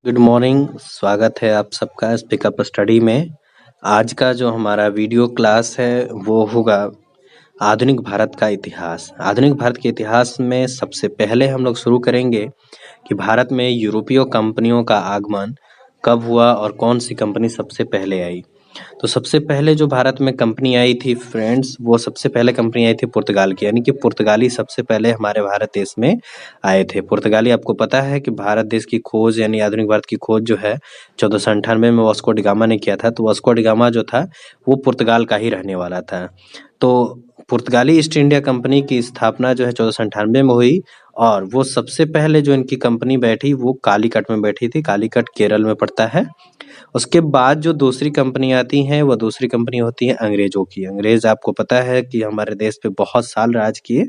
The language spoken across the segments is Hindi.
Good morning. स्वागत है आप सबका पिकअप स्टडी में। आज का जो हमारा वीडियो क्लास है वो होगा आधुनिक भारत का इतिहास। आधुनिक भारत के इतिहास में सबसे पहले हम लोग शुरू करेंगे कि भारत में यूरोपीय कंपनियों का आगमन कब हुआ और कौन सी कंपनी सबसे पहले आई। तो सबसे पहले जो भारत में कंपनी आई थी फ्रेंड्स, वो सबसे पहले कंपनी आई थी पुर्तगाल की, यानी कि पुर्तगाली सबसे पहले हमारे भारत देश में आए थे। पुर्तगाली, आपको पता है कि भारत देश की खोज यानी आधुनिक भारत की खोज जो है 1498 में वास्को डी गामा ने किया था। तो वास्को डी गामा जो था वो पुर्तगाल का ही रहने वाला था। तो पुर्तगाली ईस्ट इंडिया कंपनी की स्थापना जो है 1498 में हुई और वो सबसे पहले जो इनकी कंपनी बैठी वो कालीकट में बैठी थी। कालीकट केरल में पड़ता है। उसके बाद जो दूसरी कंपनी आती हैं वो दूसरी कंपनी होती है अंग्रेजों की। अंग्रेज आपको पता है कि हमारे देश पे बहुत साल राज किए।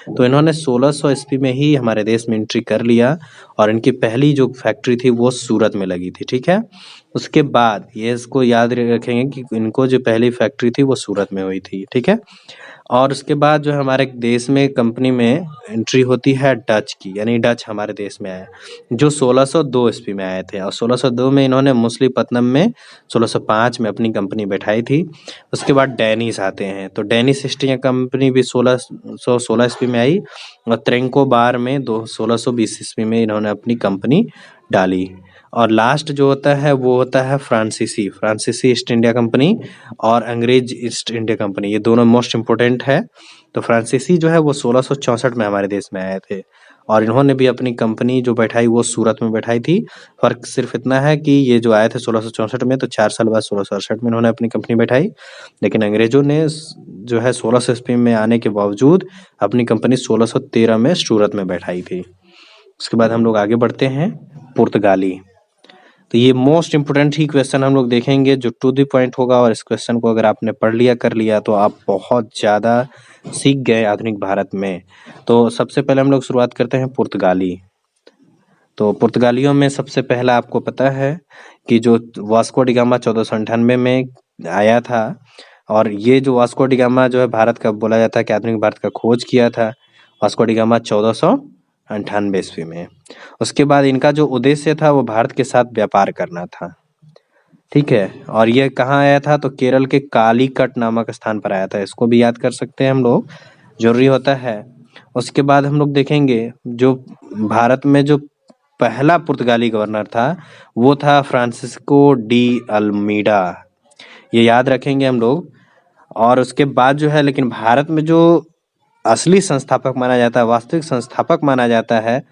तो इन्होंने 1600 ईस्वी में ही हमारे देश में एंट्री कर लिया और इनकी पहली जो फैक्ट्री थी वो सूरत में लगी थी। ठीक है। उसके बाद ये इसको याद रखेंगे कि इनको जो पहली फैक्ट्री थी वो सूरत में हुई थी। ठीक है। और उसके बाद जो है हमारे देश में कंपनी में एंट्री होती है डच की, यानी डच हमारे देश में आया जो 1602 ईस्वी में आए थे और 1602 में इन्होंने मछलीपट्टनम में 1605 में अपनी कंपनी बैठाई थी। उसके बाद डेनिस आते हैं। तो डेनिस ईस्ट इंडिया कंपनी भी 1616 ईस्वी में आई और त्रेंकोबार में 1620 ईस्वी में इन्होंने अपनी कंपनी डाली। और लास्ट जो होता है वो होता है फ्रांसीसी ईस्ट इंडिया कंपनी और अंग्रेज ईस्ट इंडिया कंपनी, ये दोनों मोस्ट इम्पोर्टेंट है। तो फ्रांसीसी जो है वो 1664 में हमारे देश में आए थे और इन्होंने भी अपनी कंपनी जो बैठाई वो सूरत में बैठाई थी। फर्क सिर्फ इतना है कि ये जो आए थे 1664 में, तो 4 साल बाद 1668 में इन्होंने अपनी कंपनी बैठाई। लेकिन अंग्रेजों ने जो है 1600 ईस्वी में आने के बावजूद अपनी कंपनी 1613 में सूरत में बैठाई थी। उसके बाद हम लोग आगे बढ़ते हैं पुर्तगाली। तो ये मोस्ट इम्पोर्टेंट ही क्वेश्चन हम लोग देखेंगे जो टू द पॉइंट होगा और इस क्वेश्चन को अगर आपने पढ़ लिया कर लिया तो आप बहुत ज़्यादा सीख गए आधुनिक भारत में। तो सबसे पहले हम लोग शुरुआत करते हैं पुर्तगाली। तो पुर्तगालियों में सबसे पहला आपको पता है कि जो वास्को डी गामा 1498 में आया था और ये जो वास्को डी गामा जो है भारत का बोला जाता है कि आधुनिक भारत का खोज किया था वास्को डी गामा 1498 ईस्वी में। उसके बाद इनका जो उद्देश्य था वो भारत के साथ व्यापार करना था। ठीक है। और ये कहाँ आया था? तो केरल के कालीकट नामक स्थान पर आया था। इसको भी याद कर सकते हैं हम लोग, जरूरी होता है। उसके बाद हम लोग देखेंगे जो भारत में जो पहला पुर्तगाली गवर्नर था वो था फ्रांसिस्को डी अल्मीडा, ये याद रखेंगे हम लोग। और उसके बाद जो है लेकिन भारत में जो असली संस्थापक माना जाता है, वास्तविक संस्थापक माना जाता है,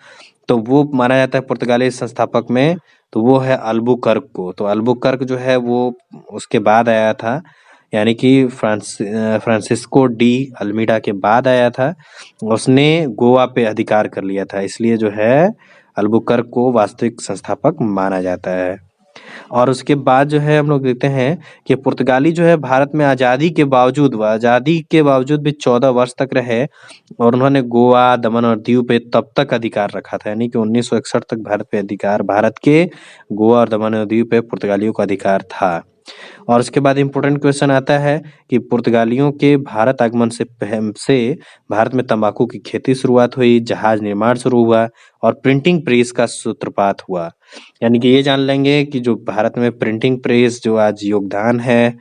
तो वो माना जाता है पुर्तगाली संस्थापक में, तो वो है अल्बुकर्क को। तो अल्बुकर्क जो है वो उसके बाद आया था, यानी कि फ्रांसिस्को डी अल्मीडा के बाद आया था। उसने गोवा पे अधिकार कर लिया था, इसलिए जो है अल्बुकर्क को वास्तविक संस्थापक माना जाता है। और उसके बाद जो है हम लोग देखते हैं कि पुर्तगाली जो है भारत में आज़ादी के बावजूद भी 14 वर्ष तक रहे और उन्होंने गोवा, दमन और दीव पे तब तक अधिकार रखा था, यानी कि 1961 तक भारत के गोवा और दमन और दीव पे पुर्तगालियों का अधिकार था। और उसके बाद इम्पोर्टेंट क्वेश्चन आता है कि पुर्तगालियों के भारत आगमन से भारत में तंबाकू की खेती शुरुआत हुई, जहाज निर्माण शुरू हुआ और प्रिंटिंग प्रेस का सूत्रपात हुआ। यानी कि ये जान लेंगे कि जो भारत में प्रिंटिंग प्रेस जो आज योगदान है,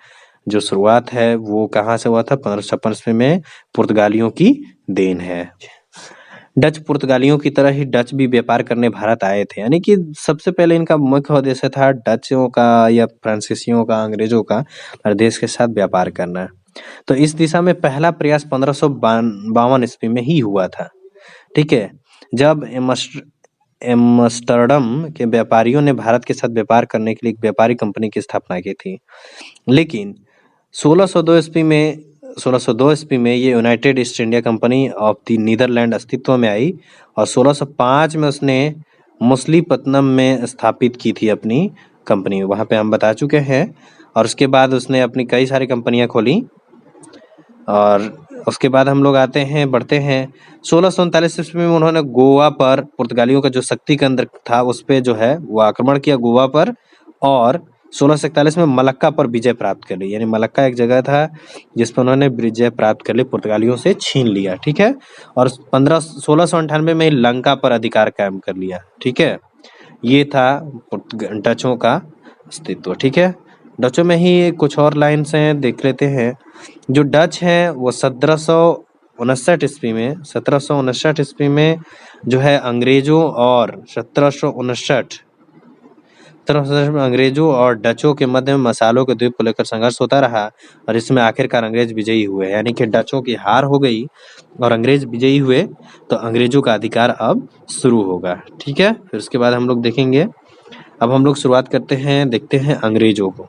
जो शुरुआत है, वो कहाँ से हुआ था? 1556 ईस्वी में पुर्तगालियों की देन है। डच पुर्तगालियों की तरह ही डच भी व्यापार करने भारत आए थे, यानी कि सबसे पहले इनका मुख्य उद्देश्य था डचों का या फ्रांसीसियों का, अंग्रेजों का हमारे देश के साथ व्यापार करना। तो इस दिशा में पहला प्रयास 1552 ईस्वी में ही हुआ था। ठीक है। जब एम्स्टर्डम के व्यापारियों ने भारत के साथ व्यापार करने के लिए एक व्यापारी कंपनी की स्थापना की थी। लेकिन 1602 ईस्वी में ये United East India Company of the Netherland अस्तित्व में आई और 1605 में उसने मछलीपट्टनम में स्थापित की थी अपनी कंपनी, वहाँ पे हम बता चुके हैं। और उसके बाद उसने अपनी कई सारी कंपनियां खोली और उसके बाद हम लोग बढ़ते हैं 1639 ईस्वी में उन्होंने गोवा पर पुर्तगालियों का जो शक्ति केंद्र था उस पे जो है वो आक्रमण किया गोवा पर और 1641 में मलक्का पर विजय प्राप्त कर ली। यानी मलक्का एक जगह था जिस पर उन्होंने विजय प्राप्त कर ली, पुर्तगालियों से छीन लिया। ठीक है। और 1698 में लंका पर अधिकार कायम कर लिया। ठीक है। ये था डचों का अस्तित्व। ठीक है, डचों में ही कुछ और लाइन्स हैं, देख लेते हैं। जो डच हैं वो 1759 ईस्वी में 1759 ईस्वी में जो है अंग्रेजों और 1759 में अंग्रेजों और डचों के मध्य में मसालों के द्वीप को लेकर संघर्ष होता रहा और इसमें आखिरकार अंग्रेज विजयी हुए। यानी कि डचों की हार हो गई और अंग्रेज विजयी हुए, तो अंग्रेजों का अधिकार अब शुरू होगा। ठीक है, फिर उसके बाद हम लोग देखेंगे। अब हम लोग शुरुआत करते हैं, देखते हैं अंग्रेजों को।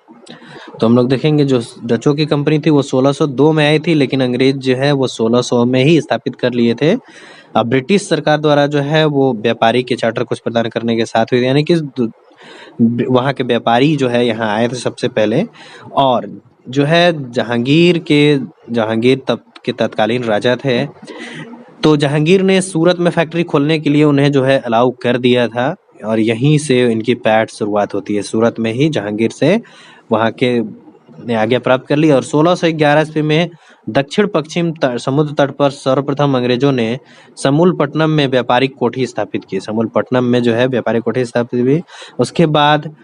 तो हम लोग देखेंगे जो डचों की कंपनी थी वो 1602 में आई थी, लेकिन अंग्रेज जो है वो 1600 में ही स्थापित कर लिए थे। अब ब्रिटिश सरकार द्वारा जो है वो व्यापारी के चार्टर कुछ प्रदान करने के साथ हुई, यानी कि वहाँ के व्यापारी जो है यहाँ आए थे सबसे पहले। और जो है जहांगीर तब के तत्कालीन राजा थे, तो जहांगीर ने सूरत में फैक्ट्री खोलने के लिए उन्हें जो है अलाउ कर दिया था और यहीं से इनकी पैठ शुरुआत होती है। सूरत में ही जहांगीर से वहाँ के ने आज्ञा प्राप्त कर ली और 1611 ईस्वी में दक्षिण पश्चिम समुद्र तट पर सर्वप्रथम अंग्रेजों ने समूलपट्टनम में व्यापारिक कोठी स्थापित की। समूलपट्टनम में जो है व्यापारिक कोठी स्थापित हुई। उसके बाद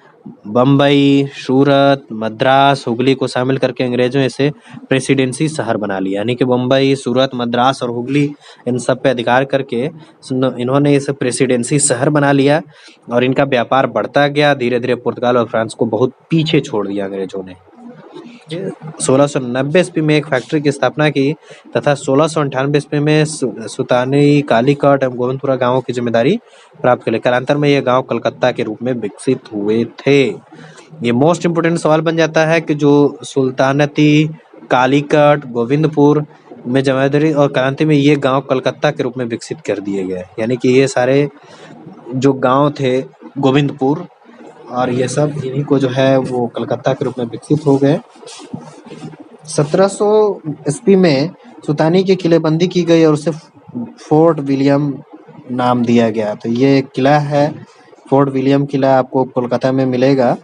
बम्बई, सूरत, मद्रास, हुगली को शामिल करके अंग्रेजों ने इसे प्रेसिडेंसी शहर बना लिया। यानी कि बम्बई, सूरत, मद्रास और हुगली इन सब पे अधिकार करके इन्होंने इसे प्रेसिडेंसी शहर बना लिया और इनका व्यापार बढ़ता गया। धीरे धीरे पुर्तगाल और फ्रांस को बहुत पीछे छोड़ दिया अंग्रेजों ने। 1690 ईस्वी में एक फैक्ट्री की स्थापना की तथा 1698 ईस्वी में सुतानी, कालीकट एवं गोविंदपुरा गांवों की जिम्मेदारी प्राप्त कर। कालांतर में यह गांव कलकत्ता के रूप में विकसित हुए थे। ये मोस्ट इम्पोर्टेंट सवाल बन जाता है कि जो सुल्तानती, कालीकट, गोविंदपुर में जमींदारी और क्रांति में ये गांव कलकत्ता के रूप में विकसित कर दिए गए। यानी कि ये सारे जो गांव थे गोविंदपुर और ये सब इन्हीं को जो है वो कलकत्ता के रूप में विकसित हो गए। 1700 ईस्वी में सुल्तानी की किलेबंदी की गई और उसे फोर्ट विलियम नाम दिया गया। तो ये किला है, फोर्ट विलियम किला आपको कोलकाता में मिलेगा।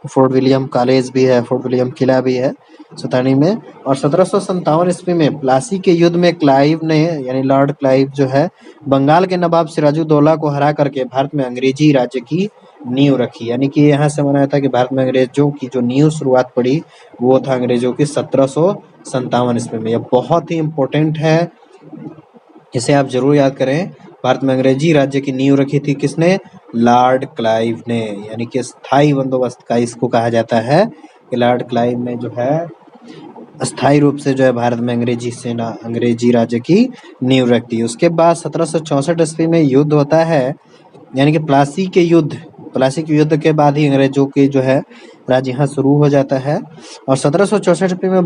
फोर्ट विलियम कॉलेज भी है, फोर्ट विलियम किला भी है सुल्तानी में। और 1757 ईस्वी में प्लासी के युद्ध में क्लाइव ने यानी लॉर्ड क्लाइव जो है बंगाल के नवाब सिराजुद्दौला को हरा करके भारत में अंग्रेजी राज्य की नींव रखी। यानी कि यहाँ से मनाया था कि भारत में अंग्रेजों की जो नींव शुरुआत पड़ी वो था अंग्रेजों की 1757 ईस्वी में। यह बहुत ही इम्पोर्टेंट है, इसे आप जरूर याद करें। भारत में अंग्रेजी राज्य की नींव रखी थी किसने? लॉर्ड क्लाइव ने। यानी कि स्थायी बंदोबस्त का इसको कहा जाता है कि लॉर्ड क्लाइव ने जो है स्थायी रूप से जो है भारत में अंग्रेजी सेना, अंग्रेजी राज्य की नींव रखती है। उसके बाद 1764 ईस्वी में युद्ध होता है, यानी कि प्लासी के युद्ध के बाद ही अंग्रेजों के जो है राज्य यहाँ शुरू हो जाता है। और 1764 ईस्वी में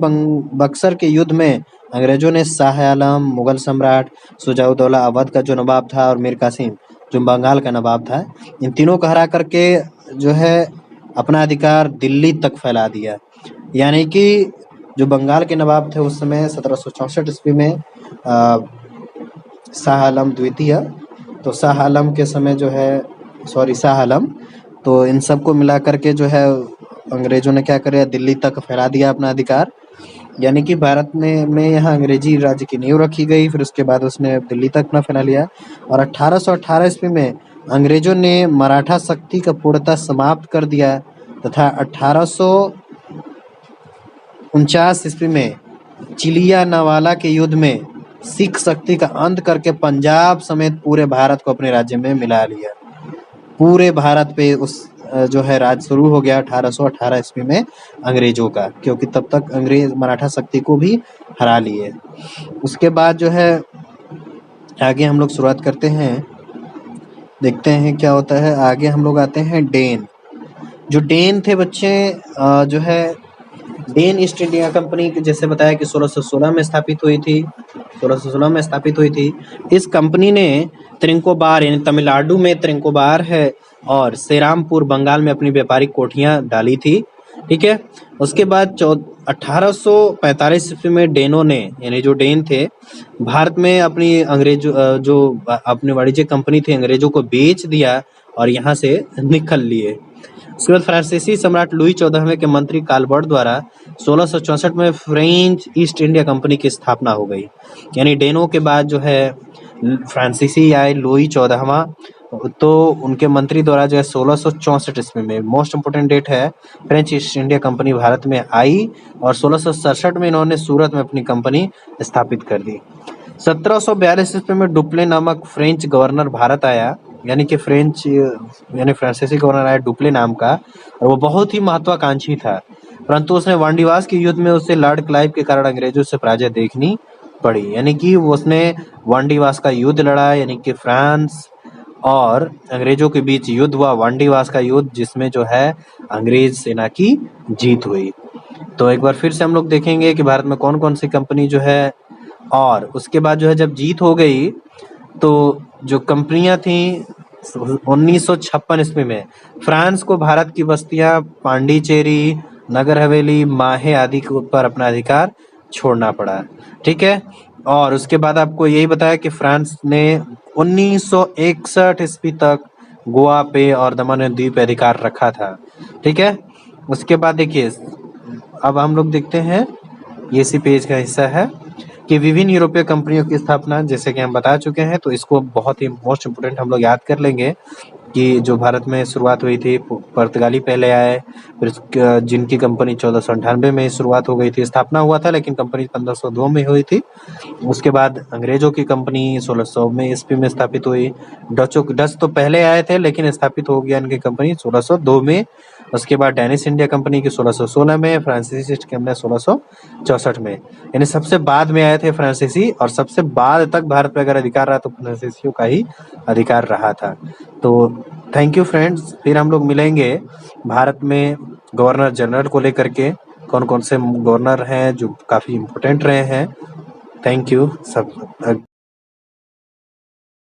बक्सर के युद्ध में अंग्रेजों ने शाह आलम, मुगल सम्राट शुजाउद्दौला अवध का जो नवाब था और मीर कासिम जो बंगाल का नवाब था, इन तीनों को हरा करके जो है अपना अधिकार दिल्ली तक फैला दिया। यानी कि जो बंगाल के नवाब थे उस समय 1764 ईस्वी में शाह आलम द्वितीय, तो शाह आलम के समय जो है शाह आलम, तो इन सबको मिला करके जो है अंग्रेजों ने क्या करे, दिल्ली तक फैला दिया अपना अधिकार। यानी कि भारत में यहाँ अंग्रेजी राज्य की नींव रखी गई, फिर उसके बाद उसने दिल्ली तक अपना फैला लिया। और 1818 ईस्वी में अंग्रेजों ने मराठा शक्ति का पूर्णतः समाप्त कर दिया तथा 1849 ईस्वी में चिलियानवाला के युद्ध में सिख शक्ति का अंत करके पंजाब समेत पूरे भारत को अपने राज्य में मिला लिया। पूरे भारत पे उस जो है राज शुरू हो गया 1818 ईस्वी में अंग्रेजों का, क्योंकि तब तक अंग्रेज मराठा शक्ति को भी हरा लिए। उसके बाद जो है आगे हम लोग शुरुआत करते हैं, देखते हैं क्या होता है। आगे हम लोग आते हैं डेन। जो डेन थे बच्चे जो है डेन ईस्ट इंडिया कंपनी, जैसे बताया कि 1616 में स्थापित हुई थी। 1616 में स्थापित हुई थी। इस कंपनी ने त्रिंकोबार यानी तमिलनाडु में त्रिंकोबार है और सेरामपुर बंगाल में अपनी व्यापारिक कोठियां डाली थी। ठीक है, उसके बाद 1845 ईस्वी में डेनों ने यानी जो डेन थे भारत में अपनी जो अपनी वाणिज्यिक कंपनी थी अंग्रेजों को बेच दिया और यहाँ से निकल लिए। उसके बाद फ्रांसीसी सम्राट लुई 14वें के मंत्री कालबर्ट द्वारा 1664 में फ्रेंच ईस्ट इंडिया कंपनी की स्थापना हो गई। यानी डेनों के बाद जो है फ्रांसीसी आए लुई 14वां, तो उनके मंत्री द्वारा जो है 1664 ईस्वी में, मोस्ट इम्पोर्टेंट डेट है, French east India company Bharat में आई और 1667 में इन्होंने सूरत में अपनी कंपनी स्थापित कर दी। 1742 ईस्वी में डुप्ले नामक फ्रेंच गवर्नर भारत आया, यानी कि फ्रांसीसी गवर्नर आया डुप्ले नाम का, और वो बहुत ही महत्वाकांक्षी था, परंतु उसने वांडीवास के युद्ध में उसे लॉर्ड क्लाइव के कारण अंग्रेजों से पराजय देखनी पड़ी। यानी कि उसने वांडीवास का युद्ध लड़ा, यानी कि फ्रांस और अंग्रेजों के बीच युद्ध हुआ, वांडीवास का युद्ध, जिसमें जो है अंग्रेज सेना की जीत हुई। तो एक बार फिर से हम लोग देखेंगे कि भारत में कौन कौन सी कंपनी जो है, और उसके बाद जो है जब जीत हो गई तो जो कंपनियां थी 1956 ईस्वी में फ्रांस को भारत की बस्तियां पांडिचेरी, नगर हवेली, माहे आदि के ऊपर अपना अधिकार छोड़ना पड़ा। ठीक है, और उसके बाद आपको यही बताया कि फ्रांस ने 1961 ईस्वी तक गोवा पे और दमन एंड दीव पे अधिकार रखा था। ठीक है, उसके बाद देखिए अब हम लोग देखते हैं, ये इसी पेज का हिस्सा है कि विभिन्न यूरोपीय कंपनियों की स्थापना, जैसे कि हम बता चुके हैं, तो इसको बहुत ही मोस्ट इम्पोर्टेंट हम लोग याद कर लेंगे कि जो भारत में शुरुआत हुई थी, पुर्तगाली पहले आए, फिर जिनकी कंपनी 1498 में शुरुआत हो गई थी, स्थापना हुआ था, लेकिन कंपनी 1502 में हुई थी। उसके बाद अंग्रेजों की कंपनी 1600 में ईस्वी में स्थापित हुई। डच तो पहले आए थे, लेकिन स्थापित हो गया इनकी कंपनी 1602 में। उसके बाद डेनिश इंडिया कंपनी की 1616 में, फ्रांसीसी ईस्ट इंडिया 1664 में, यानी सबसे बाद में आए थे फ्रांसीसी, और सबसे बाद तक भारत पे अगर अधिकार रहा तो फ्रांसीसियों का ही अधिकार रहा था। तो थैंक यू फ्रेंड्स, फिर हम लोग मिलेंगे भारत में गवर्नर जनरल को लेकर के, कौन कौन से गवर्नर हैं जो काफी इम्पोर्टेंट रहे हैं। थैंक यू सब।